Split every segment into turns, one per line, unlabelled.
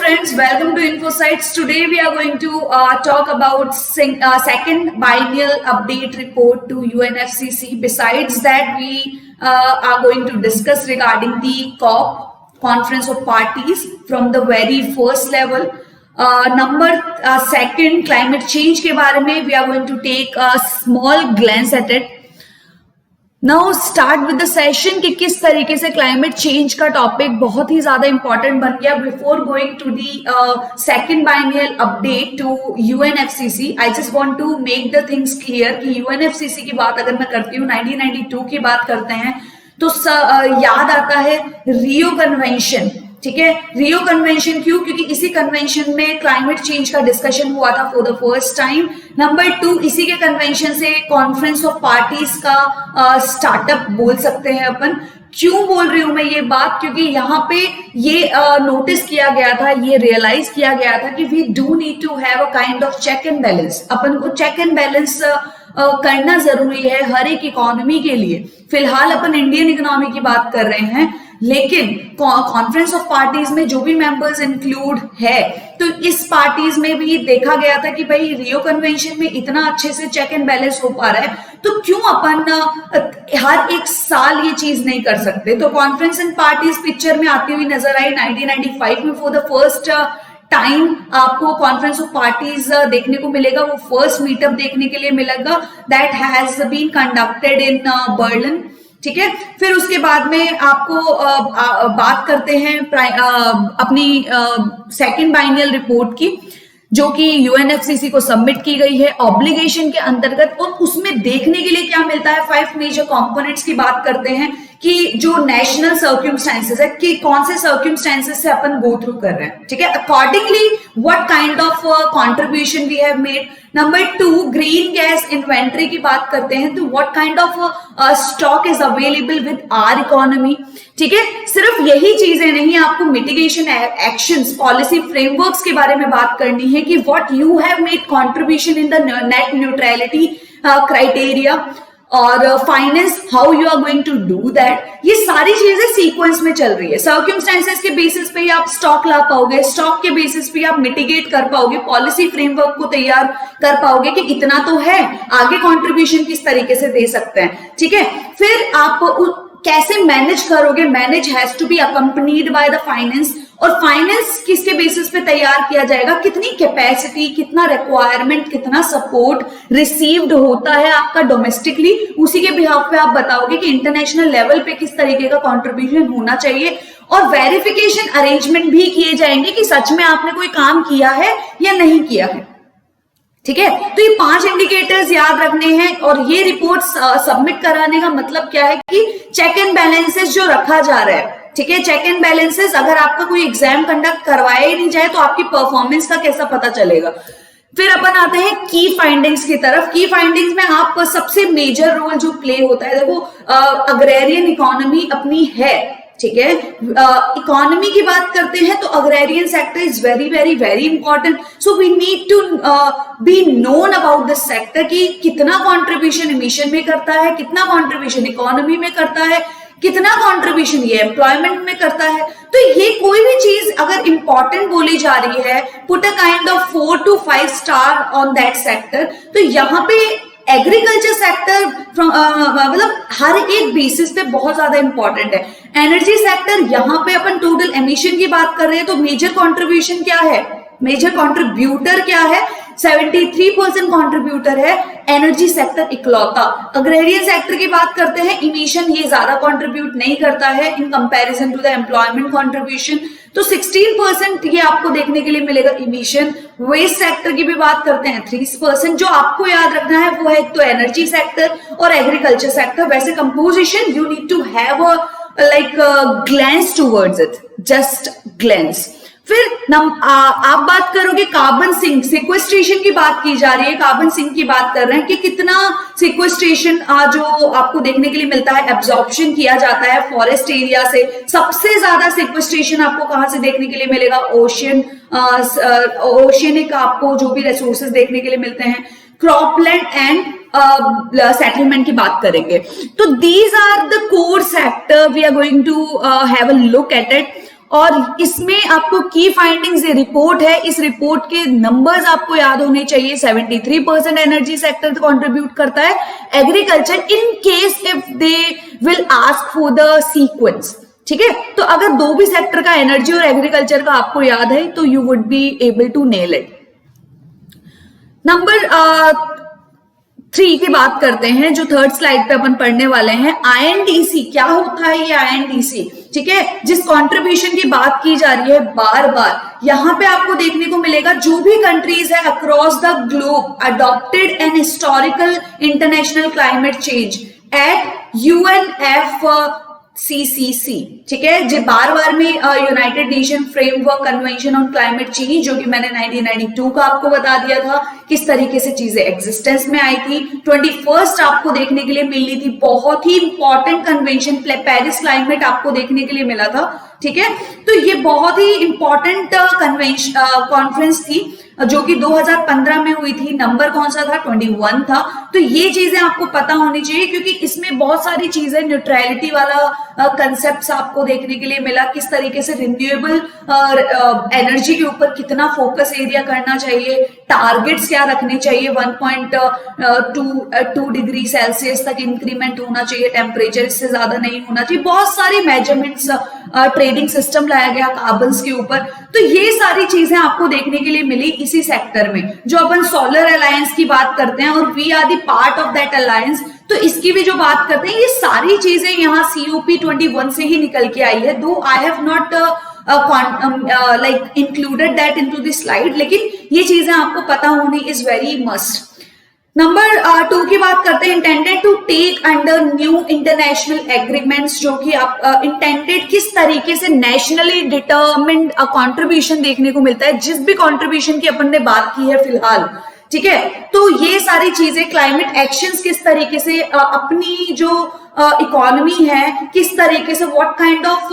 friends, welcome to InfoSights. Today we are going to talk about second biennial update report to UNFCCC. Besides that, we are going to discuss regarding the COP, Conference of Parties, from the very first level. Second, climate change के बारे में we are going to take a small glance at it. Now start with the session कि किस तरीके से climate change का topic बहुत ही ज्यादा इंपॉर्टेंट बन गया. Before going to the second biennial update to UNFCCC, I just want to make the things clear कि यूएनएफसीसी की बात अगर मैं करती हूँ, 1992 की बात करते हैं तो याद आता है रियो कन्वेंशन. ठीक है, रियो कन्वेंशन क्यों? क्योंकि इसी कन्वेंशन में क्लाइमेट चेंज का डिस्कशन हुआ था for the first time. Number 2, इसी के कन्वेंशन से कॉन्फ्रेंस ऑफ पार्टीज का स्टार्टअप बोल सकते हैं अपन. क्यों बोल रही हूं मैं ये बात? क्योंकि यहाँ पे ये नोटिस किया गया था, ये रियलाइज किया गया था कि we do need to have a kind of check and balance. अपन को चेक एंड बैलेंस करना जरूरी है हर एक इकोनॉमी के लिए. फिलहाल अपन इंडियन इकोनॉमी की बात कर रहे हैं, लेकिन कॉन्फ्रेंस ऑफ पार्टीज में जो भी मेंबर्स इंक्लूड है, तो इस पार्टीज में भी देखा गया था कि भाई रियो कन्वेंशन में इतना अच्छे से चेक एंड बैलेंस हो पा रहा है, तो क्यों अपन हर एक साल ये चीज नहीं कर सकते. तो कॉन्फ्रेंस एंड पार्टीज पिक्चर में आती हुई नजर आई 1995 में. फॉर द फर्स्ट टाइम आपको कॉन्फ्रेंस ऑफ पार्टीज देखने को मिलेगा. वो फर्स्ट मीटअप देखने के लिए मिलेगा that has been conducted in Berlin. ठीक है, फिर उसके बाद में आपको बात करते हैं अपनी सेकंड बाइनियल रिपोर्ट की, जो कि यूएनएफसीसी को सबमिट की गई है ऑब्लिगेशन के अंतर्गत. और उसमें देखने के लिए क्या मिलता है, 5 मेजर कंपोनेंट्स की बात करते हैं कि जो नेशनल सर्क्यूमस्टेंसेस है कि कौन से सर्क्यूमस्टेंसेस से अपन गो थ्रू कर रहे हैं. ठीक है, accordingly what kind of contribution we have made. Number 2, green gas inventory की बात करते हैं, तो what kind of stock is available with our economy. ठीक है, सिर्फ यही चीजें नहीं, आपको मिटिगेशन एक्शंस, पॉलिसी फ्रेमवर्क्स के बारे में बात करनी है कि what you have made contribution in the net neutrality criteria, और finance how you are going to do that. ये सारी चीजें सीक्वेंस में चल रही है. सर्क्यूमस्टेंसेस के बेसिस पे आप स्टॉक ला पाओगे, स्टॉक के बेसिस पे आप मिटिगेट कर पाओगे, पॉलिसी फ्रेमवर्क को तैयार कर पाओगे कि इतना तो है, आगे कंट्रीब्यूशन किस तरीके से दे सकते हैं. ठीक है, फिर आप कैसे मैनेज करोगे, manage has to be accompanied by the finance. और फाइनेंस किसके बेसिस पे तैयार किया जाएगा, कितनी कैपेसिटी, कितना रिक्वायरमेंट, कितना सपोर्ट रिसीव्ड होता है आपका डोमेस्टिकली, उसी के बिहाफ पे आप बताओगे कि इंटरनेशनल लेवल पे किस तरीके का कंट्रीब्यूशन होना चाहिए. और वेरिफिकेशन अरेंजमेंट भी किए जाएंगे कि सच में आपने कोई काम किया है या नहीं किया है. ठीक है, तो ये 5 इंडिकेटर्स याद रखने हैं. और ये रिपोर्ट सबमिट कराने का मतलब क्या है कि चेक एंड बैलेंसेस जो रखा जा रहा है. ठीक है, चेक एंड बैलेंसेस, अगर आपका कोई एग्जाम कंडक्ट करवाया ही नहीं जाए तो आपकी परफॉर्मेंस का कैसा पता चलेगा. फिर अपन आते हैं की फाइंडिंग्स की तरफ. की फाइंडिंग्स में आप सबसे मेजर रोल जो प्ले होता है, देखो अग्रेरियन इकोनॉमी अपनी है. ठीक है, इकोनॉमी की बात करते हैं तो agrarian sector is very very very important. So we need to be known about this sector कि कितना कंट्रीब्यूशन इमिशन में करता है, कितना कंट्रीब्यूशन इकोनॉमी में करता है, कितना कंट्रीब्यूशन ये एम्प्लॉयमेंट में करता है. तो ये कोई भी चीज अगर इंपॉर्टेंट बोली जा रही है, put a kind of 4 to 5 star on that sector. तो यहाँ पे एग्रीकल्चर सेक्टर मतलब हर एक बेसिस पे बहुत ज्यादा इंपॉर्टेंट है. एनर्जी सेक्टर, यहाँ पे अपन टोटल एमिशन की बात कर रहे हैं, तो मेजर कंट्रीब्यूशन क्या है, मेजर कंट्रीब्यूटर क्या है, 73% कंट्रीब्यूटर है एनर्जी सेक्टर इकलौता. अग्रेरियन सेक्टर की बात करते हैं, इमिशन ये ज्यादा कंट्रीब्यूट नहीं करता है in comparison to the employment contribution. तो 16% ये आपको देखने के लिए मिलेगा इमिशन. वेस्ट सेक्टर की भी बात करते हैं, 30%. जो आपको याद रखना है वो है एक तो एनर्जी सेक्टर और एग्रीकल्चर सेक्टर. वैसे composition you need to have like glance towards it, just glance. फिर आप बात करोगे कार्बन सिंक, सिक्वेस्ट्रेशन की बात की जा रही है, कार्बन सिंक की बात कर रहे हैं कि कितना सिक्वेस्ट्रेशन जो आपको देखने के लिए मिलता है, एब्जॉर्प्शन किया जाता है फॉरेस्ट एरिया से. सबसे ज्यादा सिक्वेस्ट्रेशन आपको कहां से देखने के लिए मिलेगा, ओशियनिक आपको जो भी रिसोर्सेज देखने के लिए मिलते हैं. क्रॉपलैंड एंड सेटलमेंट की बात करेंगे. तो these are the core sector we are going to have a look at it. और इसमें आपको की फाइंडिंग्स, ये रिपोर्ट है, इस रिपोर्ट के नंबर्स आपको याद होने चाहिए। 73% एनर्जी सेक्टर कंट्रीब्यूट करता है, agriculture in case if they will ask for the sequence, ठीक है। तो अगर दो भी सेक्टर का, एनर्जी और एग्रीकल्चर का आपको याद है तो you would be able to nail it. Number 3 की बात करते हैं, जो थर्ड स्लाइड पे अपन पढ़ने वाले हैं। आईएनडीसी क्या होता है? ये आईएनडीसी, ठीक है, जिस कंट्रीब्यूशन की बात की जा रही है बार बार, यहां पे आपको देखने को मिलेगा जो भी कंट्रीज है across the globe adopted an historical international climate change at UNFCCC, ठीक है, जो बार बार में united nation framework convention on climate change, जो कि मैंने 1992 का आपको बता दिया था किस तरीके से चीजें एग्जिस्टेंस में आई थी। 21st आपको देखने के लिए मिली थी, बहुत ही इंपॉर्टेंट कन्वेंशन, पेरिस क्लाइमेट आपको देखने के लिए मिला था, ठीक है। तो ये बहुत ही इंपॉर्टेंट कॉन्फ्रेंस थी जो कि 2015 में हुई थी। नंबर कौन सा था? 21 था। तो ये चीजें आपको पता होनी चाहिए क्योंकि इसमें बहुत सारी चीजें, न्यूट्रलिटी वाला कंसेप्ट आपको देखने के लिए मिला, किस तरीके से रिन्यूएबल एनर्जी के ऊपर कितना फोकस एरिया करना चाहिए, टारगेट्स क्या रखने चाहिए, 1.2 डिग्री सेल्सियस तक इंक्रीमेंट होना चाहिए टेम्परेचर, इससे ज्यादा नहीं होना चाहिए। बहुत सारी मेजरमेंट्स, ट्रेडिंग सिस्टम लाया गया कार्बन्स के ऊपर। तो ये सारी चीजें आपको देखने के लिए मिली इसी सेक्टर में। जो अपन सोलर अलायंस की बात करते हैं और we are the part of that alliance, तो इसकी भी जो बात करते हैं, ये सारी चीजें यहाँ COP21 से ही निकल के आई है। दो I have not like included that into the slide, लेकिन ये चीजें आपको पता होनी is very must। नंबर 2 की बात करते हैं, intended to take under new international agreements, जो कि आप इंटेंडेड किस तरीके से नेशनली डिटर्मिन्ड कंट्रीब्यूशन देखने को मिलता है, जिस भी कंट्रीब्यूशन की अपन ने बात की है फिलहाल, ठीक है। तो ये सारी चीजें, क्लाइमेट एक्शंस किस तरीके से अपनी जो इकोनॉमी है, किस तरीके से what kind of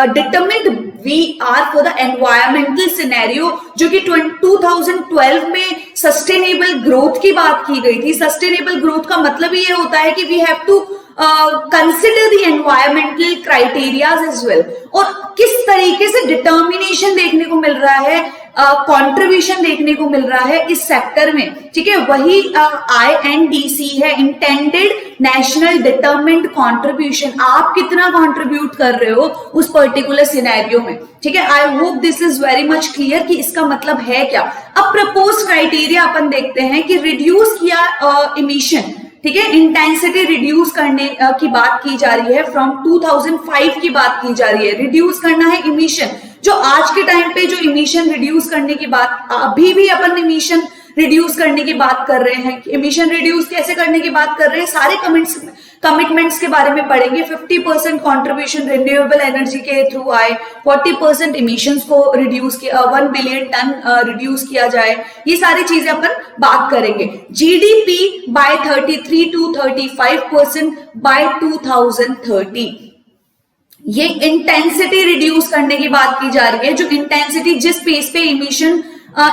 determined we are for the environmental scenario, जो कि 2012 में सस्टेनेबल ग्रोथ की बात की गई थी। सस्टेनेबल ग्रोथ का मतलब ये होता है कि we have to consider the environmental criterias as well, और किस तरीके से डिटर्मिनेशन देखने को मिल रहा है, कंट्रीब्यूशन देखने को मिल रहा है इस सेक्टर में, ठीक है। वही INDC है, इंटेंडेड नेशनल डिटरमिन्ड कंट्रीब्यूशन। आप कितना कंट्रीब्यूट कर रहे हो उस पर्टिकुलर सिनेरियो में, ठीक है। I hope this is very much clear कि इसका मतलब है क्या। अब प्रपोज क्राइटेरिया अपन देखते हैं कि रिड्यूस किया इमिशन, ठीक है, इंटेंसिटी रिड्यूस करने की बात की जा रही है, फ्रॉम 2005 की बात की जा रही है। रिड्यूस करना है इमिशन, जो आज के टाइम पे जो इमिशन रिड्यूस करने की बात, अभी भी अपन इमिशन रिड्यूस करने की बात कर रहे हैं। इमिशन रिड्यूस कैसे करने की बात कर रहे हैं, सारे कमिटमेंट्स के बारे में पढ़ेंगे। 50% कंट्रीब्यूशन रिन्यूएबल एनर्जी के थ्रू आए, 40% इमिशंस को रिड्यूस किया, 1 बिलियन टन रिड्यूस किया जाए, ये सारी चीजें अपन बात करेंगे। GDP by 33 to 35% by 2030। ये इंटेंसिटी रिड्यूस करने की बात की जा रही है। जो इंटेंसिटी, जिस पेस पे इमिशन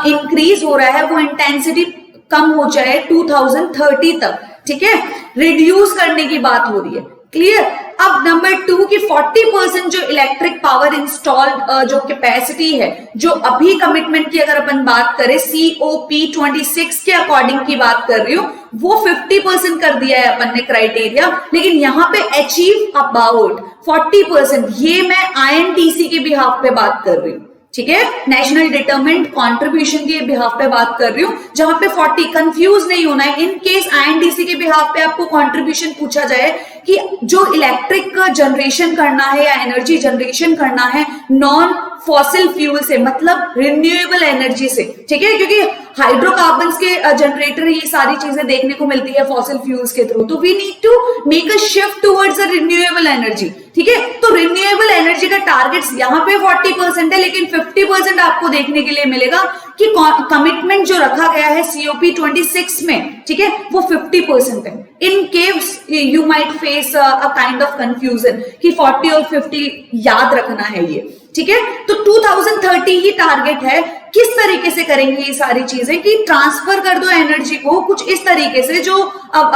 इंक्रीज हो रहा है, वो इंटेंसिटी कम हो जाए 2030 तक, ठीक है, रिड्यूस करने की बात हो रही है। क्लियर। अब नंबर 2 की 40% जो इलेक्ट्रिक पावर इंस्टॉल्ड जो कैपेसिटी है, जो अभी कमिटमेंट की अगर अपन बात करें COP26 के अकॉर्डिंग की बात कर रही हूं, वो 50% कर दिया है अपन ने क्राइटेरिया, लेकिन यहां पे अचीव अबाउट 40%। ये मैं INDC के बिहाफ पे बात कर रही हूं, ठीक है, नेशनल डिटरमिन्ड कंट्रीब्यूशन के बिहाफ पे बात कर रही हूं, जहां पे 40, कंफ्यूज नहीं होना है। इन केस INDC के बिहाफ पे आपको कंट्रीब्यूशन पूछा जाए कि जो इलेक्ट्रिक जनरेशन करना है या एनर्जी जनरेशन करना है नॉन फॉसिल फ्यूल से, मतलब रिन्यूएबल एनर्जी से, ठीक है, क्योंकि हाइड्रोकार्बन्स के जनरेटर ये सारी चीजें देखने को मिलती है फॉसिल फ्यूल्स के थ्रू, तो we need to make a shift towards a renewable energy, ठीक है। तो रिन्यूएबल एनर्जी का टारगेट्स यहाँ पे 40% है, लेकिन 50% आपको देखने के लिए मिलेगा कि कमिटमेंट जो रखा गया है COP26 में, ठीक है, वो 50% है। In case you might face a kind of confusion कि 40 और 50 याद रखना है ये, ठीक है। तो 2030 ही टारगेट है। किस तरीके से करेंगे ये सारी चीजें कि ट्रांसफर कर दो एनर्जी को कुछ इस तरीके से जो अब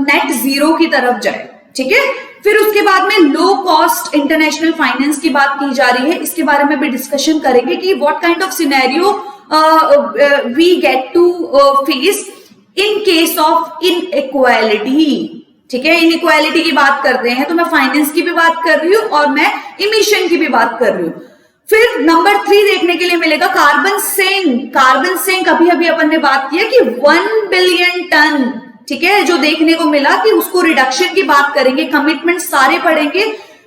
नेट जीरो की तरफ जाए, ठीक है। फिर उसके बाद में लो कॉस्ट इंटरनेशनल फाइनेंस की बात की जा रही है, इसके बारे में भी डिस्कशन करेंगे कि what kind of scenario we get to face in case of inequality. ठीक है, इनइक्वालिटी की बात करते हैं तो मैं फाइनेंस की भी बात कर रही हूं और मैं इमिशन की भी बात कर रही हूं। फिर नंबर 3 देखने के लिए मिलेगा कार्बन सिंक। कार्बन सिंक अभी अभी अपन ने बात किया कि 1 बिलियन टन, ठीक है, जो देखने को मिला कि उसको रिडक्शन की बात करेंगे, कमिटमेंट सारे पढ़ेंगे।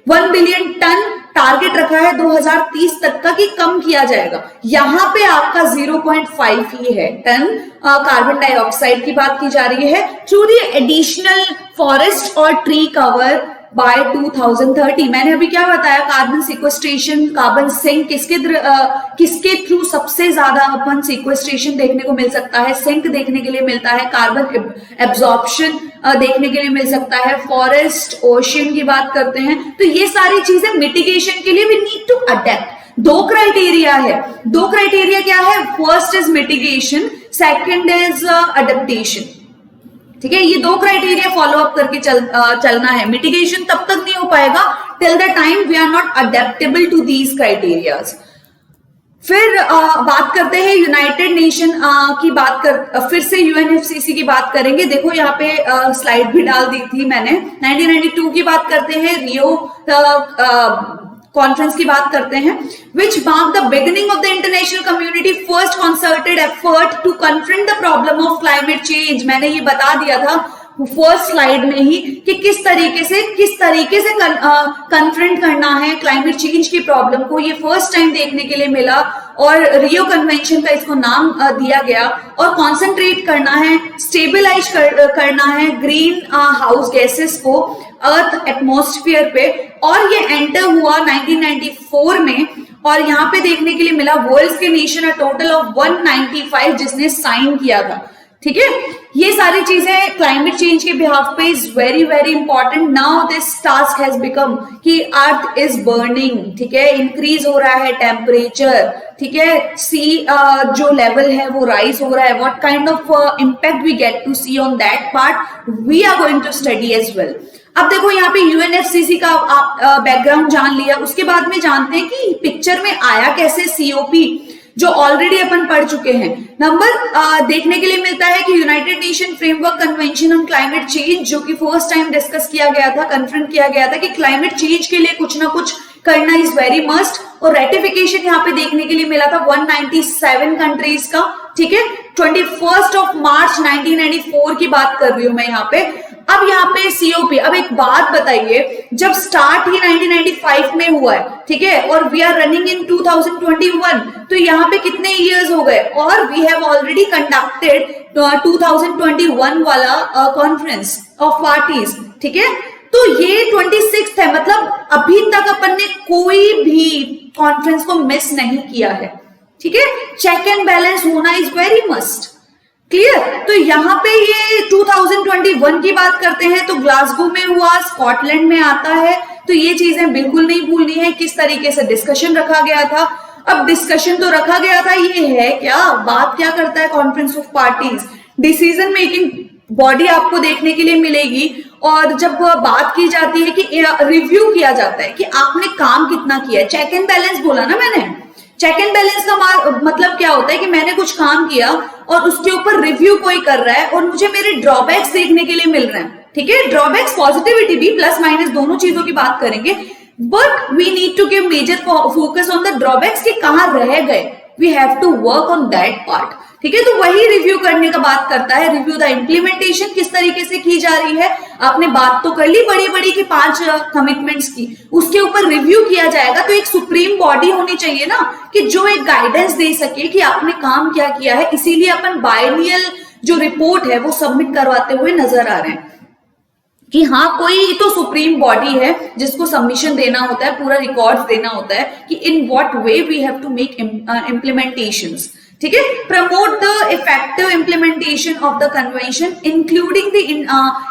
1 बिलियन टन टारगेट रखा है 2030 तक का कि कम किया जाएगा। यहां पे आपका 0.5 ही है टन कार्बन डाइऑक्साइड की बात की जा रही है थ्रू द एडिशनल फॉरेस्ट और ट्री कवर बाय 2030। मैंने अभी क्या बताया, कार्बन सिक्वेस्ट्रेशन, कार्बन सिंक किसके थ्रू सबसे ज्यादा अपन सिक्वेस्ट्रेशन देखने को मिल सकता है, सिंक देखने के लिए मिलता है, कार्बन एब्जॉर्प्शन देखने के लिए मिल सकता है, फॉरेस्ट, ओशियन की बात करते हैं। तो ये सारी चीजें मिटिगेशन के लिए we need to adept. 2 criteria है। 2 क्राइटेरिया क्या है? First is mitigation, second is adaptation. ठीक है, ये 2 क्राइटेरिया फॉलो अप करके चलना है। मिटिगेशन तब तक नहीं हो पाएगा till the time we are not adaptable to these criterias. फिर बात करते हैं यूनाइटेड नेशन की बात कर, फिर से यूएनएफसीसी की बात करेंगे। देखो यहाँ पे स्लाइड भी डाल दी थी मैंने। 1992 की बात करते हैं, रियो कॉन्फ्रेंस की बात करते हैं, which marked the beginning of the international community first concerted effort to confront the problem of climate change। मैंने ये बता दिया था फर्स्ट स्लाइड में ही कि किस तरीके से कन्फ्रंट करना है क्लाइमेट चेंज की प्रॉब्लम को। ये फर्स्ट टाइम देखने के लिए मिला और रियो कन्वेंशन का इसको नाम दिया गया। और कॉन्सेंट्रेट करना है, स्टेबलाइज करना है ग्रीन हाउस गैसेस को अर्थ एटमॉस्फेयर पे। और ये एंटर हुआ 1994 में और यहाँ पे देखने के लिए मिला वर्ल्ड के नेशन टोटल ऑफ 195 जिसने साइन किया था। ठीक है, ये सारी चीजें क्लाइमेट चेंज के बिहाफ पे is very very important. Now this task has become कि अर्थ इज बर्निंग, ठीक है, इंक्रीज हो रहा है टेम्परेचर, ठीक है, सी जो लेवल है वो राइज हो रहा है। What kind of impact we get to see on that part we are going to study as well. अब देखो यहाँ पे यूएनएफसीसी का आप बैकग्राउंड जान लिया, उसके बाद में जानते हैं कि पिक्चर में आया कैसे सीओपी, जो ऑलरेडी अपन पढ़ चुके हैं। नंबर देखने के लिए मिलता है कि United nation framework convention on climate change, जो कि फर्स्ट टाइम डिस्कस किया गया था, कन्फ्रंट किया गया था कि क्लाइमेट चेंज के लिए कुछ ना कुछ करना इज वेरी मस्ट। और रेटिफिकेशन यहाँ पे देखने के लिए मिला था 197 कंट्रीज का। ठीक है, 21 मार्च 1994 की बात कर रही हूं मैं यहाँ पे। अब यहाँ पे सीओपी, अब एक बात बताइए, जब स्टार्ट ही 1995 में हुआ है, ठीक है, और वी आर रनिंग इन 2021, तो यहाँ पे कितने इयर्स हो गए? और वी हैव ऑलरेडी कंडक्टेड 2021 वाला कॉन्फ्रेंस ऑफ पार्टीज। ठीक है, तो ये 26 है, मतलब अभी तक अपन ने कोई भी कॉन्फ्रेंस को मिस नहीं किया है। ठीक है, चेक एंड बैलेंस होना इज वेरी मस्ट। क्लियर? तो यहाँ पे ये 2021 की बात करते हैं तो ग्लासगो में हुआ, स्कॉटलैंड में आता है। तो ये चीजें बिल्कुल नहीं भूलनी है, किस तरीके से डिस्कशन रखा गया था। अब डिस्कशन तो रखा गया था, ये है क्या, बात क्या करता है conference of parties, decision making body आपको देखने के लिए मिलेगी। और जब बात की जाती है कि रिव्यू किया जाता है कि आपने काम कितना किया है, चेक एंड बैलेंस बोला ना मैंने। चेक एंड बैलेंस का मतलब क्या होता है कि मैंने कुछ काम किया और उसके ऊपर रिव्यू कोई कर रहा है और मुझे मेरे ड्रॉबैक्स देखने के लिए मिल रहे हैं। ठीक है, ड्रॉबैक्स पॉजिटिविटी भी, प्लस माइनस दोनों चीजों की बात करेंगे, but we need to give major focus on the drawbacks कि कहां रह गए। We have to work on that part. ठीक है, तो वही रिव्यू करने का बात करता है। रिव्यू द इम्प्लीमेंटेशन, किस तरीके से की जा रही है। आपने बात तो कर ली बड़ी बड़ी की 5 कमिटमेंट्स की, उसके ऊपर रिव्यू किया जाएगा। तो एक सुप्रीम बॉडी होनी चाहिए ना कि जो एक गाइडेंस दे सके कि आपने काम क्या किया है। इसीलिए अपन बायनियल जो रिपोर्ट है वो सबमिट करवाते हुए नजर आ रहे हैं कि हाँ, कोई तो सुप्रीम बॉडी है जिसको सबमिशन देना होता है, पूरा रिकॉर्ड्स देना होता है कि in what way we have to make implementations. ठीक है। Promote the effective implementation of the convention including the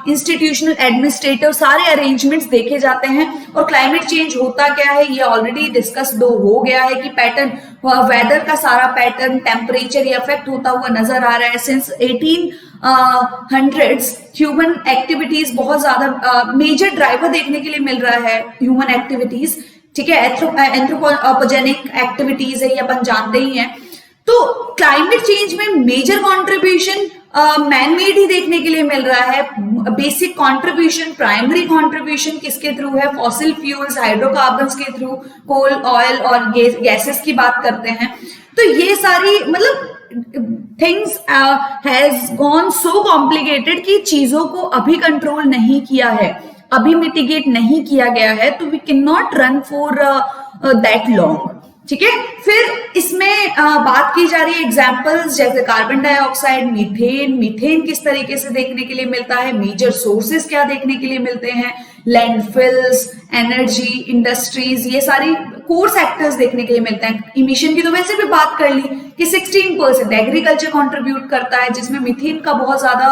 institutional administrative, सारे अरेंजमेंट्स देखे जाते हैं। और क्लाइमेट चेंज होता क्या है, ये ऑलरेडी डिस्कस हो गया है कि पैटर्न, वेदर का सारा पैटर्न, टेम्परेचर, ये अफेक्ट होता हुआ नजर आ रहा है। सिंस 1800s ह्यूमन एक्टिविटीज बहुत ज्यादा मेजर ड्राइवर देखने के लिए मिल रहा है, ह्यूमन एक्टिविटीज, ठीक है। एंथ्रोपोजेनिक एक्टिविटीज है, ये अपन जानते ही हैं। तो क्लाइमेट चेंज में मेजर कंट्रीब्यूशन मैन मेड ही देखने के लिए मिल रहा है। बेसिक कंट्रीब्यूशन, प्राइमरी कंट्रीब्यूशन किसके थ्रू है, फॉसिल फ्यूल्स, हाइड्रोकार्बन्स के थ्रू, कोल, ऑयल और गैसेस की बात करते हैं। तो ये सारी मतलब things has gone so complicated कि चीजों को अभी कंट्रोल नहीं किया है, अभी मिटिगेट नहीं किया गया है, तो we can not run for that long, ठीक है। फिर इसमें बात की जा रही है एग्जांपल्स, जैसे कार्बन डाइऑक्साइड, मीथेन। मीथेन किस तरीके से देखने के लिए मिलता है, मेजर सोर्सेस क्या देखने के लिए मिलते हैं, लैंडफिल्स, एनर्जी, इंडस्ट्रीज, ये सारी कोर सेक्टर्स देखने के लिए मिलते हैं। इमिशन की तो वैसे भी बात कर ली कि 16% एग्रीकल्चर कंट्रीब्यूट करता है, जिसमें मीथेन का बहुत ज्यादा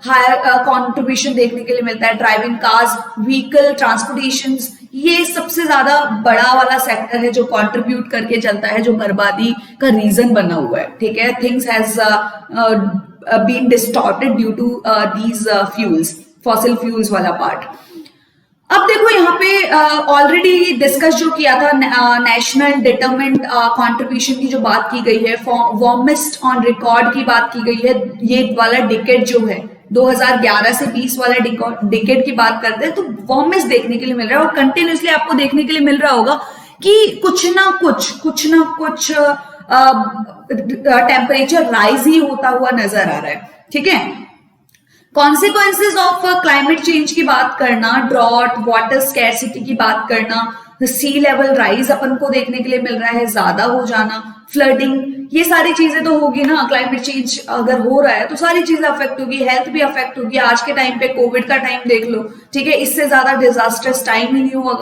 हायर कंट्रीब्यूशन देखने के लिए मिलता है। ड्राइविंग कार्स, व्हीकल, ट्रांसपोर्टेशन, ये सबसे ज्यादा बड़ा वाला सेक्टर है जो कंट्रीब्यूट करके चलता है, जो बर्बादी का रीजन बना हुआ है, ठीक है। Things has been distorted due to these fuels, fossil fuels वाला पार्ट। अब देखो यहाँ पे ऑलरेडी डिस्कस जो किया था, नेशनल डिटरमिन्ड कंट्रीब्यूशन की जो बात की गई है, वार्मेस्ट ऑन रिकॉर्ड की बात की गई है। ये वाला डिकेड जो है 2011 से 20 वाला डिकेड की बात करते हैं, तो वार्मेस्ट देखने के लिए मिल रहा है। और कंटिन्यूसली आपको देखने के लिए मिल रहा होगा कि कुछ ना कुछ टेम्परेचर राइज ही होता हुआ नजर आ रहा है, ठीक है। कॉन्सिक्वेंसेज ऑफ क्लाइमेट चेंज की बात करना, ड्रॉट, वाटर स्कैरसिटी की बात करना, सी लेवल राइज अपन को देखने के लिए मिल रहा है, ज्यादा हो जाना, फ्लडिंग, ये सारी चीजें तो होगी ना। क्लाइमेट चेंज अगर हो रहा है तो सारी चीजें अफेक्ट होगी, हेल्थ भी अफेक्ट होगी। आज के टाइम पे कोविड का टाइम देख लो, ठीक है, इससे ज्यादा डिजास्टर्स टाइम ही नहीं हुआ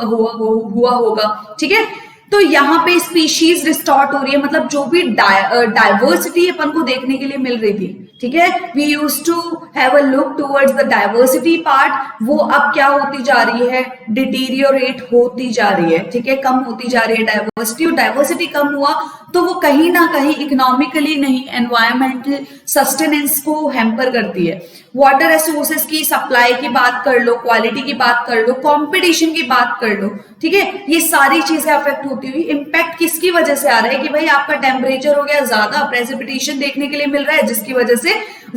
होगा, ठीक है। तो यहाँ पे स्पीशीज डिस्टॉर्ट हो रही है, मतलब जो भी डाइवर्सिटी अपन को देखने के लिए मिल रही थी, ठीक है, we used to have a look towards the diversity part, वो अब क्या होती जा रही है, डिटीरियोरेट होती जा रही है, ठीक है, कम होती जा रही है डाइवर्सिटी। और डाइवर्सिटी कम हुआ तो वो कहीं ना कहीं इकोनॉमिकली नहीं, एनवायरमेंटल सस्टेनेंस को हैम्पर करती है। वाटर रिसोर्सेज की सप्लाई की बात कर लो, क्वालिटी की बात कर लो, कंपटीशन की बात कर लो, ठीक है, ये सारी चीजें अफेक्ट होती हुई। इम्पैक्ट किसकी वजह से आ रहा है कि भाई आपका टेम्परेचर हो गया ज्यादा, प्रेसिपिटेशन देखने के लिए मिल रहा है, जिसकी वजह से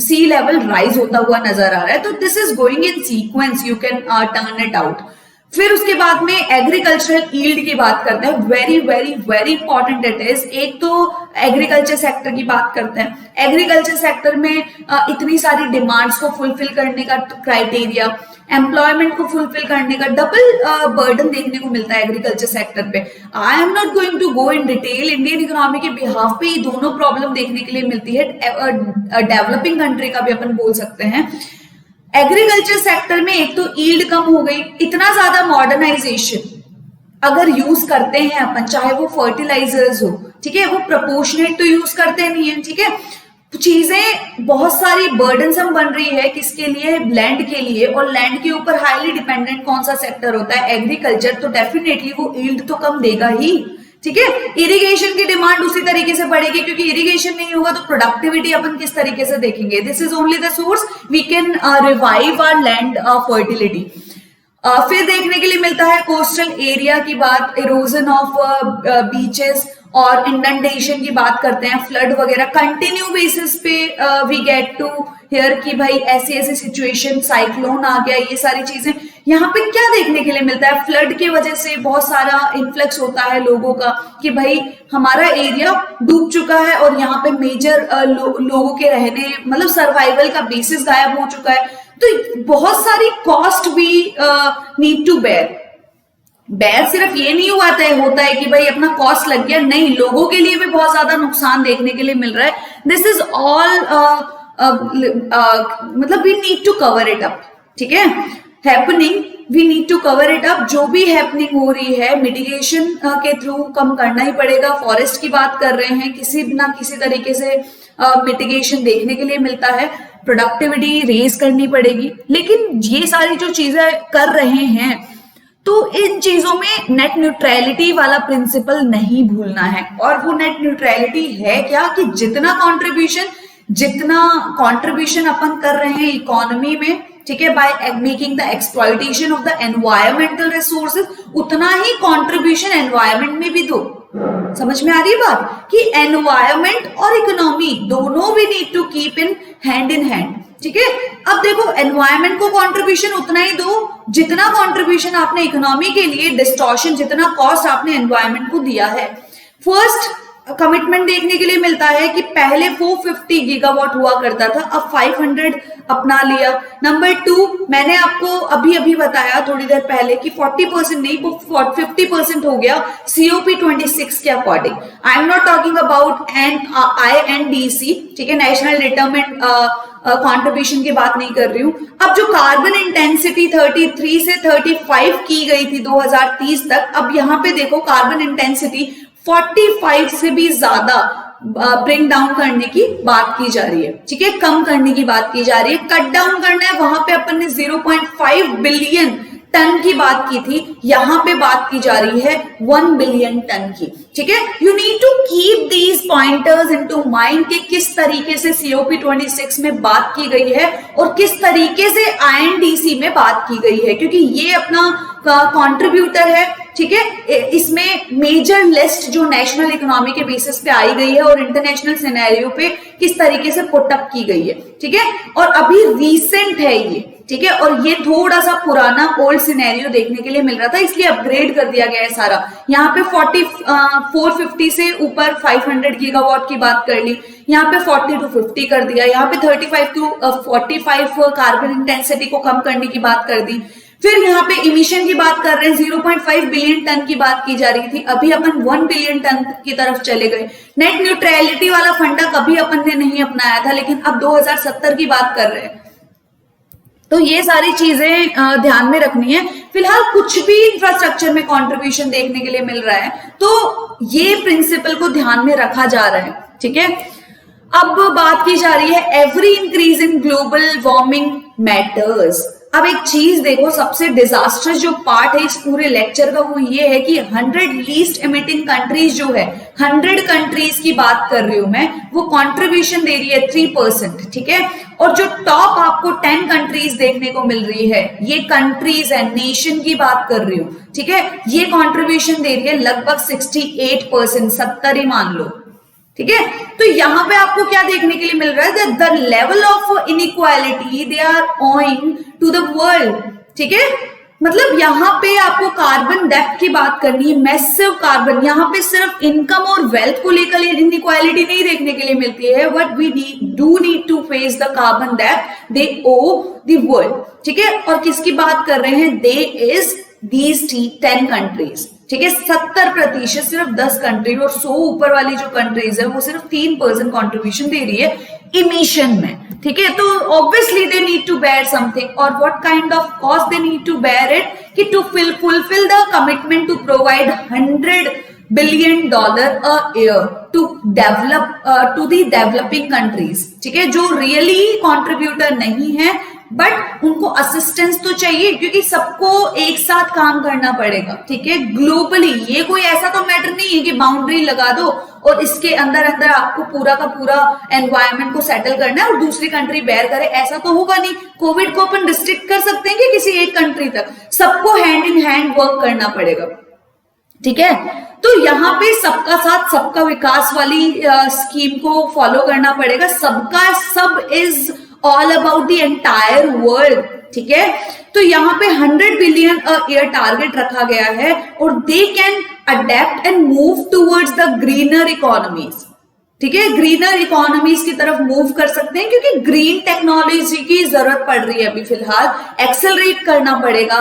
सी लेवल राइज होता हुआ नजर आ रहा है। तो this is going in sequence, you can turn it out. फिर उसके बाद में एग्रीकल्चरल यील्ड की बात करते हैं, very very very important it is. एक तो एग्रीकल्चर सेक्टर की बात करते हैं, एग्रीकल्चर सेक्टर में इतनी सारी डिमांड्स को फुलफिल करने का क्राइटेरिया, एम्प्लॉयमेंट को फुलफिल करने का डबल बर्डन देखने को मिलता है एग्रीकल्चर सेक्टर पे। I am not going to go in detail, Indian economy के बिहाफ पे ये दोनों प्रॉब्लम देखने के लिए मिलती है। डेवलपिंग कंट्री का भी अपन बोल सकते हैं। एग्रीकल्चर सेक्टर में एक तो यील्ड कम हो गई, इतना ज्यादा मॉडर्नाइजेशन अगर यूज करते हैं अपन, चाहे वो फर्टिलाइजर्स हो, ठीक है, वो प्रोपोर्शनेट तो यूज करते नहीं है, ठीक है। चीजें बहुत सारी बर्डनसम बन रही है, किसके लिए, लैंड के लिए। और लैंड के ऊपर हाईली डिपेंडेंट कौन सा सेक्टर होता है, एग्रीकल्चर, तो डेफिनेटली वो यील्ड तो कम देगा ही, ठीक है। इरिगेशन की डिमांड उसी तरीके से बढ़ेगी, क्योंकि इरिगेशन नहीं होगा तो प्रोडक्टिविटी अपन किस तरीके से देखेंगे। This is only the source we can revive our land fertility. फिर देखने के लिए मिलता है कोस्टल एरिया की बात, इरोजन ऑफ बीचेस और इंडंडेशन की बात करते हैं, फ्लड वगैरह कंटिन्यू बेसिस पे वी गेट टू हियर कि भाई ऐसी ऐसी सिचुएशन, साइक्लोन आ गया, ये सारी चीजें। यहाँ पे क्या देखने के लिए मिलता है, फ्लड की वजह से बहुत सारा इन्फ्लक्स होता है लोगों का कि भाई हमारा एरिया डूब चुका है और यहाँ पे मेजर लोगों के रहने, मतलब सर्वाइवल का बेसिस गायब हो चुका है। तो बहुत सारी कॉस्ट भी नीड टू बेयर सिर्फ ये नहीं होता है कि भाई अपना कॉस्ट लग गया, नहीं, लोगों के लिए भी बहुत ज्यादा नुकसान देखने के लिए मिल रहा है। दिस इज ऑल मतलब we need to cover it up, ठीक है, happening we need to cover it up. जो भी हैपनिंग हो रही है मिटिगेशन के थ्रू कम करना ही पड़ेगा। फॉरेस्ट की बात कर रहे हैं, किसी ना किसी तरीके से मिटिगेशन देखने के लिए मिलता है। प्रोडक्टिविटी रेज करनी पड़ेगी। लेकिन ये सारी जो चीजें कर रहे हैं तो इन चीजों में नेट न्यूट्रलिटी वाला प्रिंसिपल नहीं भूलना है। और वो नेट न्यूट्रलिटी है क्या कि जितना कंट्रीब्यूशन अपन कर रहे हैं इकोनॉमी में, ठीक है, by making the exploitation of the environmental resources, उतना ही कंट्रीब्यूशन एनवायरमेंट में भी दो। समझ में आ रही है बात कि एनवायरमेंट और इकोनॉमी दोनों भी need to keep in hand, ठीक है। अब देखो एनवायरमेंट को कंट्रीब्यूशन उतना ही दो जितना कंट्रीब्यूशन आपने इकोनॉमी के लिए, डिस्टॉर्शन जितना कॉस्ट आपने एनवायरमेंट को दिया है। फर्स्ट कमिटमेंट देखने के लिए मिलता है कि पहले 450 गीगावाट हुआ करता था, अब 500 अपना लिया। नंबर 2, मैंने आपको अभी बताया थोड़ी देर पहले कि 40% नहीं वो 50% हो गया COP26 के according. I am not talking about INDC, ठीक है, नेशनल डिटरमिन्ड कंट्रीब्यूशन की बात नहीं कर रही हूं। अब जो कार्बन इंटेंसिटी 33 से 35 की गई थी 2030 तक, अब यहां पे देखो कार्बन इंटेंसिटी 45 से भी ज्यादा ब्रिंग डाउन करने की बात की जा रही है, ठीक है, कम करने की बात की जा रही है। कट डाउन करना है, वहां पे अपन ने 0.5 बिलियन टन की बात की थी, यहां पे बात की जा रही है 1 बिलियन टन की, ठीक है। You need to keep these pointers into mind कि किस तरीके से COP26 में बात की गई है और किस तरीके से INDC में बात की गई है, क्योंकि ये अपना कंट्रीब्यूटर है, ठीक है। इसमें मेजर लिस्ट जो नेशनल इकोनॉमी के बेसिस पे आई गई है और इंटरनेशनल सिनेरियो पे किस तरीके से पुटअप की गई है, ठीक है। और अभी रीसेंट है ये, ठीक है, और ये थोड़ा सा पुराना ओल्ड सिनेरियो देखने के लिए मिल रहा था, इसलिए अपग्रेड कर दिया गया है सारा। यहाँ पे 450 से ऊपर 500 गीगावाट की बात कर ली, यहाँ पे 40 to 50 कर दिया, यहाँ पे 35 to 45 कार्बन इंटेंसिटी को कम करने की बात कर दी। फिर यहाँ पे इमिशन की बात कर रहे हैं, 0.5 बिलियन टन की बात की जा रही थी, अभी अपन 1 बिलियन टन की तरफ चले गए। नेट न्यूट्रलिटी वाला फंडा कभी अपन ने नहीं अपनाया था, लेकिन अब 2070 की बात कर रहे हैं। तो ये सारी चीजें ध्यान में रखनी है। फिलहाल कुछ भी इंफ्रास्ट्रक्चर में कंट्रीब्यूशन देखने के लिए मिल रहा है तो ये प्रिंसिपल को ध्यान में रखा जा रहा है, ठीक है। अब बात की जा रही है every increase in global warming matters. अब एक चीज देखो, सबसे डिजास्टर्स जो पार्ट है इस पूरे लेक्चर का वो ये है कि 100 लीस्ट एमिटिंग कंट्रीज जो है, 100 कंट्रीज की बात कर रही हूं मैं, वो कंट्रीब्यूशन दे रही है 3%, ठीक है। और जो टॉप आपको 10 कंट्रीज देखने को मिल रही है, ये कंट्रीज है, नेशन की बात कर रही हूं, ठीक है, ये कंट्रीब्यूशन दे रही है लगभग 68%, 70 ही मान लो, ठीक है। तो यहां पे आपको क्या देखने के लिए मिल रहा है, the level of inequality they are owing to the world, ठीक है। मतलब यहां पे आपको कार्बन डेप्थ की बात करनी है, मैसिव कार्बन, यहां पे सिर्फ इनकम और वेल्थ को लेकर इनइक्वालिटी नहीं देखने के लिए मिलती है, but we do need to face the carbon depth they owe the world, ठीक है। और किसकी बात कर रहे हैं, दे इज दीज 10 कंट्रीज, ठीक है। 70% सिर्फ 10 कंट्री, और 100 ऊपर वाली जो कंट्रीज है वो सिर्फ 3% कंट्रीब्यूशन दे रही है इमिशन में, ठीक है। तो obviously they need to bear something, और what kind of cost they need to bear it, कि to fulfil the commitment to provide $100 billion a year to develop to the developing countries, ठीक है, जो really contributor नहीं है but उनको assistance तो चाहिए, क्योंकि सबको एक साथ काम करना पड़ेगा, ठीक है, ग्लोबली। ये कोई ऐसा तो मैटर नहीं है कि बाउंड्री लगा दो और इसके अंदर अंदर आपको पूरा का पूरा एनवायरनमेंट को सेटल करना है और दूसरी कंट्री बेयर करे, ऐसा तो होगा नहीं। कोविड को अपन रिस्ट्रिक्ट कर सकते हैं कि किसी एक कंट्री तक, सबको हैंड इन हैंड वर्क करना पड़ेगा, ठीक है। तो यहाँ पे सबका साथ सबका विकास वाली स्कीम को फॉलो करना पड़ेगा। सबका सब is all about the entire world, ठीक है। तो यहाँ पे 100 बिलियन अ ईयर टारगेट रखा गया है और they can adapt and move towards the greener economies, ठीक है, ग्रीनर इकोनॉमीज की तरफ मूव कर सकते हैं, क्योंकि ग्रीन टेक्नोलॉजी की जरूरत पड़ रही है अभी फिलहाल, एक्सेलरेट करना पड़ेगा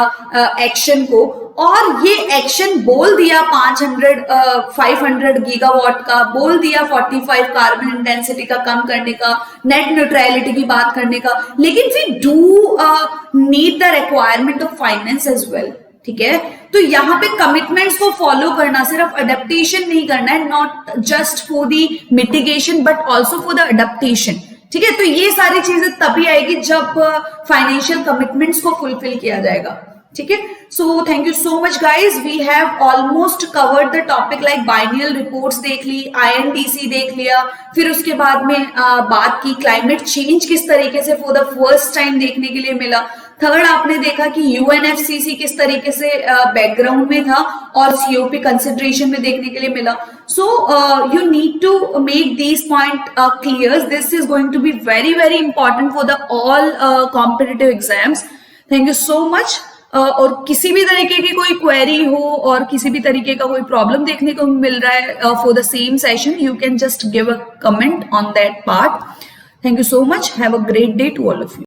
एक्शन को। और ये एक्शन बोल दिया 500 गीगावाट का, बोल दिया 45 कार्बन इंटेंसिटी का कम करने का, नेट न्यूट्रलिटी की बात करने का, लेकिन we do need the requirement of finance as well. ठीक है, तो यहाँ पे कमिटमेंट्स को फॉलो करना, सिर्फ अडेप्टेशन नहीं करना है, not just for the mitigation but also for the adaptation. ठीक है, तो ये सारी चीजें तभी आएगी जब फाइनेंशियल कमिटमेंट्स को फुलफिल किया जाएगा। ठीक है, so thank you so much guys, we have almost covered the topic, like biennial reports देख ली, INDC देख लिया, फिर उसके बाद में बात की क्लाइमेट चेंज किस तरीके से फॉर द फर्स्ट टाइम देखने के लिए मिला। थर्ड, आपने देखा कि UNFCCC किस तरीके से बैकग्राउंड में था और COP कंसिडरेशन में देखने के लिए मिला। So you need to make this point clear, this is going to be very very important for the all competitive exams. Thank you so much. और किसी भी तरीके की कोई क्वेरी हो और किसी भी तरीके का कोई प्रॉब्लम देखने को मिल रहा है for the same session, you can just give a comment on that part. Thank you so much, have a great day to all of you.